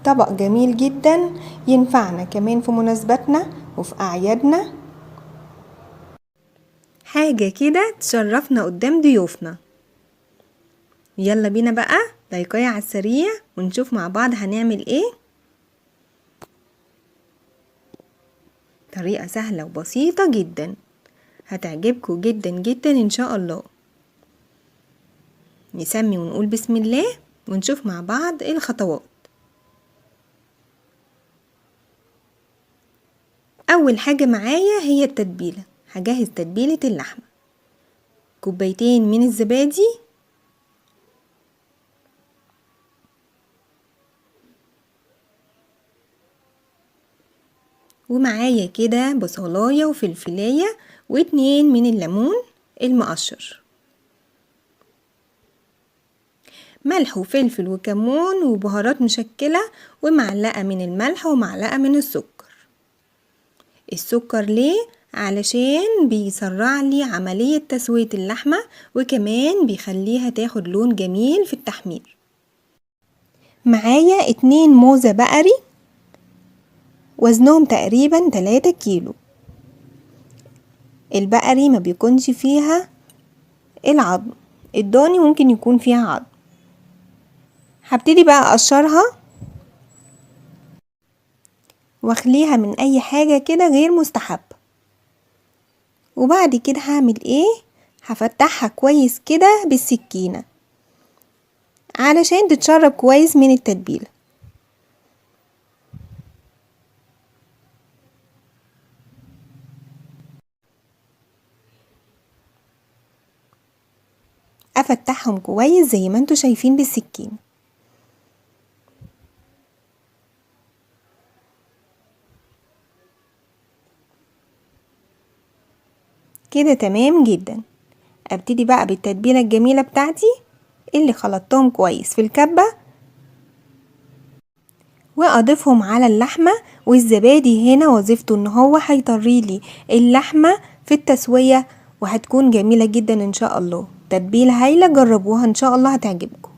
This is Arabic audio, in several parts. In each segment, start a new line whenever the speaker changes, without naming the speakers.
طبق جميل جدا ينفعنا كمان في مناسباتنا وفي أعيادنا، حاجة كده تشرفنا قدام ضيوفنا. يلا بينا بقى لايكاية على السريع ونشوف مع بعض هنعمل ايه. طريقة سهلة وبسيطة جدا هتعجبكم جدا جدا ان شاء الله. نسمي ونقول بسم الله ونشوف مع بعض ايه الخطوات. اول حاجة معايا هي التتبيلة. هجهز تتبيلة اللحمة: كوبايتين من الزبادي، ومعايا كده بصلاية وفلفلاية و2 من الليمون المقشر، ملح وفلفل وكمون وبهارات مشكلة، ومعلقة من الملح ومعلقة من السكر. السكر ليه؟ علشان بيسرع لي عملية تسوية اللحمة، وكمان بيخليها تاخد لون جميل في التحمير. معايا 2 موزة بقري وزنهم تقريبا 3 كيلو. البقري ما بيكونش فيها العظم، الضاني ممكن يكون فيها عظم. هبتدي بقى اقشرها واخليها من اي حاجة كده غير مستحبة. وبعد كده هعمل ايه؟ هفتحها كويس كده بالسكينة علشان تتشرب كويس من التتبيلة. افتحهم كويس زي ما انتوا شايفين بالسكينة. كده تمام جدا. ابتدي بقى بالتتبيلة الجميلة بتاعتي اللي خلطتهم كويس في الكبة، واضيفهم على اللحمة. والزبادي هنا وظيفته ان هو هيطريلي اللحمة في التسوية، وهتكون جميلة جدا ان شاء الله. تتبيلة هايلة، جربوها ان شاء الله هتعجبكم.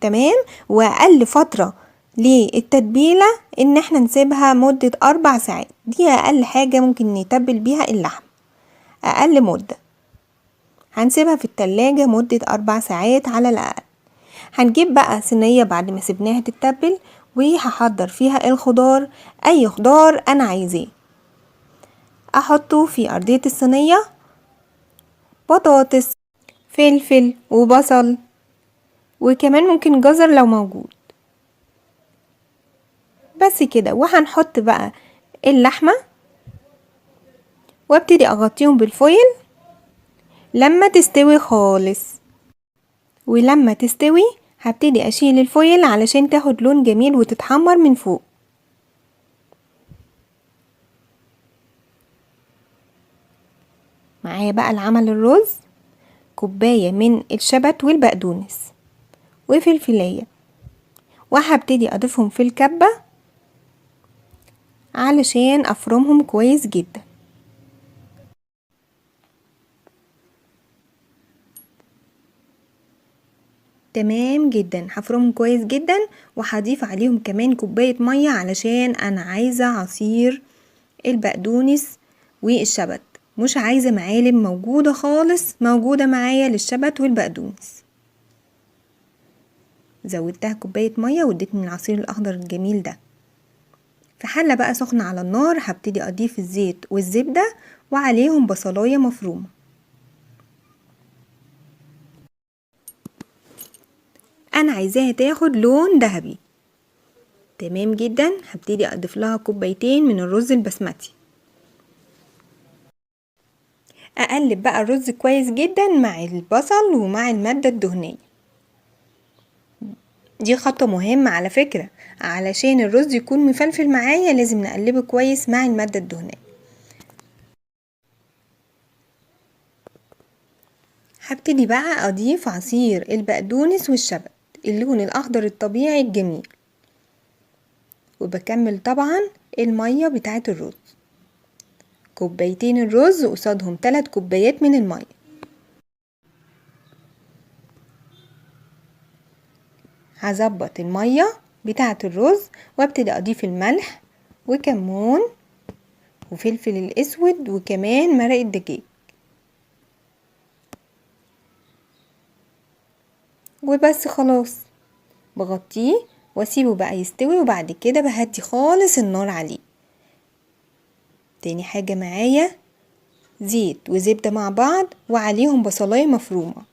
تمام. واقل فترة للتتبيلة ان احنا نسيبها مدة 4 ساعات، دي اقل حاجة ممكن نتبل بيها اللحم. اقل مدة هنسيبها في التلاجة مدة 4 ساعات على الاقل. هنجيب بقى صينية بعد ما سيبناها تتبل، وهحضر فيها الخضار. اي خضار انا عايزاه احطه في ارضية الصينية: بطاطس، فلفل وبصل، وكمان ممكن جزر لو موجود. بس كده. وهنحط بقى اللحمة وابتدي اغطيهم بالفويل لما تستوي خالص. ولما تستوي هبتدي اشيل الفويل علشان تاخد لون جميل وتتحمر من فوق. معايا بقى العمل: الرز، كوباية من الشبت والبقدونس وفلفلاية، وهبتدي اضيفهم في الكبة علشان افرمهم كويس جدا. تمام جدا. هفرمهم كويس جدا، وهضيف عليهم كمان كوباية مية علشان انا عايزة عصير البقدونس والشبت، مش عايزة معالم موجودة خالص موجودة معايا للشبت والبقدونس. زودتها كوباية مية واديت من العصير الاخضر الجميل ده. في حلة بقى سخنة على النار هبتدي اضيف الزيت والزبدة وعليهم بصلاية مفرومة. انا عايزاها تاخد لون ذهبي. تمام جدا. هبتدي اضيف لها كوبايتين من الرز البسمتي. اقلب بقى الرز كويس جدا مع البصل ومع المادة الدهنية. دي خطوة مهمة على فكرة، علشان الرز يكون مفلفل معايا لازم نقلبه كويس مع المادة الدهنية. هبتدي بقى اضيف عصير البقدونس والشبت، اللون الاخضر الطبيعي الجميل. وبكمل طبعا المية بتاعت الرز. كوبايتين الرز قصادهم 3 كوبايات من المية. هظبط المية بتاعة الرز وابتدي اضيف الملح وكمون وفلفل الاسود وكمان مرق الدجاج، وبس خلاص بغطيه واسيبه بقى يستوي، وبعد كده بهدي خالص النار عليه. تاني حاجة معايا زيت وزبدة مع بعض وعليهم بصلاية مفرومة،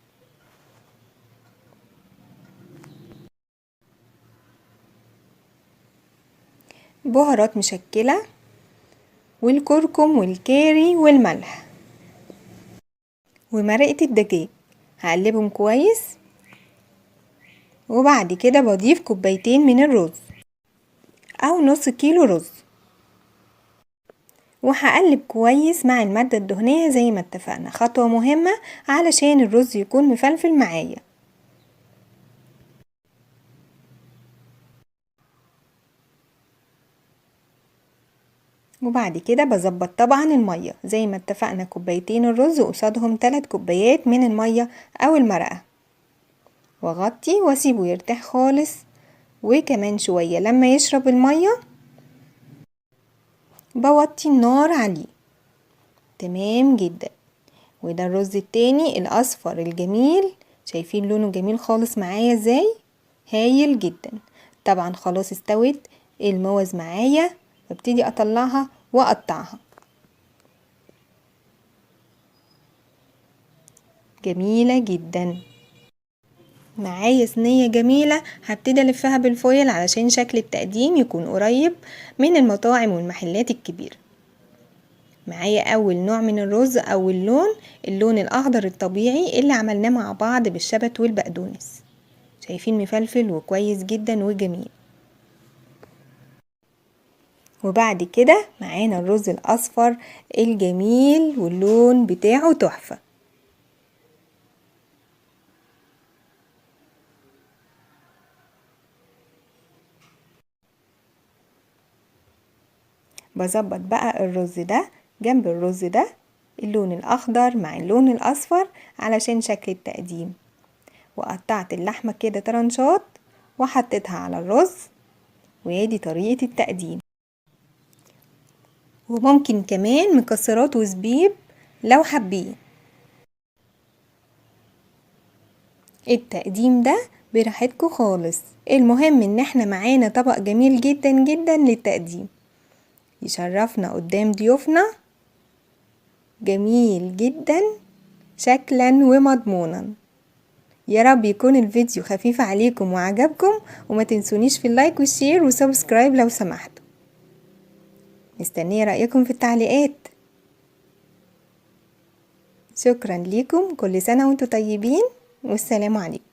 بهارات مشكلة والكركم والكاري والملح ومرقة الدجاج. هقلبهم كويس، وبعد كده بضيف كوبايتين من الرز او نص كيلو رز، وهقلب كويس مع المادة الدهنية زي ما اتفقنا. خطوة مهمة علشان الرز يكون مفلفل معايا. وبعد كده بظبط طبعا المية زي ما اتفقنا، كوبايتين الرز قصادهم 3 كوبايات من المية او المرقة، واغطي واسيبه يرتاح خالص. وكمان شوية لما يشرب المية بوطي النار عليه. تمام جدا. وده الرز التاني الاصفر الجميل، شايفين لونه جميل خالص معايا ازاي؟ هايل جدا. طبعا خلاص استوت الموز معايا، ببتدي اطلعها واقطعها. جميلة جدا. معايا صينية جميلة هبتدي الفها بالفويل علشان شكل التقديم يكون قريب من المطاعم والمحلات الكبيرة. معايا اول نوع من الرز او اللون الاخضر الطبيعي اللي عملناه مع بعض بالشبت والبقدونس، شايفين مفلفل وكويس جدا وجميل. وبعد كده معانا الرز الاصفر الجميل واللون بتاعه تحفة. بظبط بقى الرز ده جنب الرز ده، اللون الاخضر مع اللون الاصفر علشان شكل التقديم. وقطعت اللحمة كده طرنشات وحطيتها على الرز، وادي طريقة التقديم. وممكن كمان مكسرات وزبيب لو حابين. التقديم ده براحتكم خالص، المهم ان احنا معانا طبق جميل جدا جدا للتقديم يشرفنا قدام ضيوفنا، جميل جدا شكلا ومضمونا. يا رب يكون الفيديو خفيف عليكم وعجبكم، وما تنسونيش في اللايك والشير وسبسكرايب لو سمحتوا. مستنية رأيكم في التعليقات. شكرا ليكم، كل سنة وانتم طيبين، والسلام عليكم.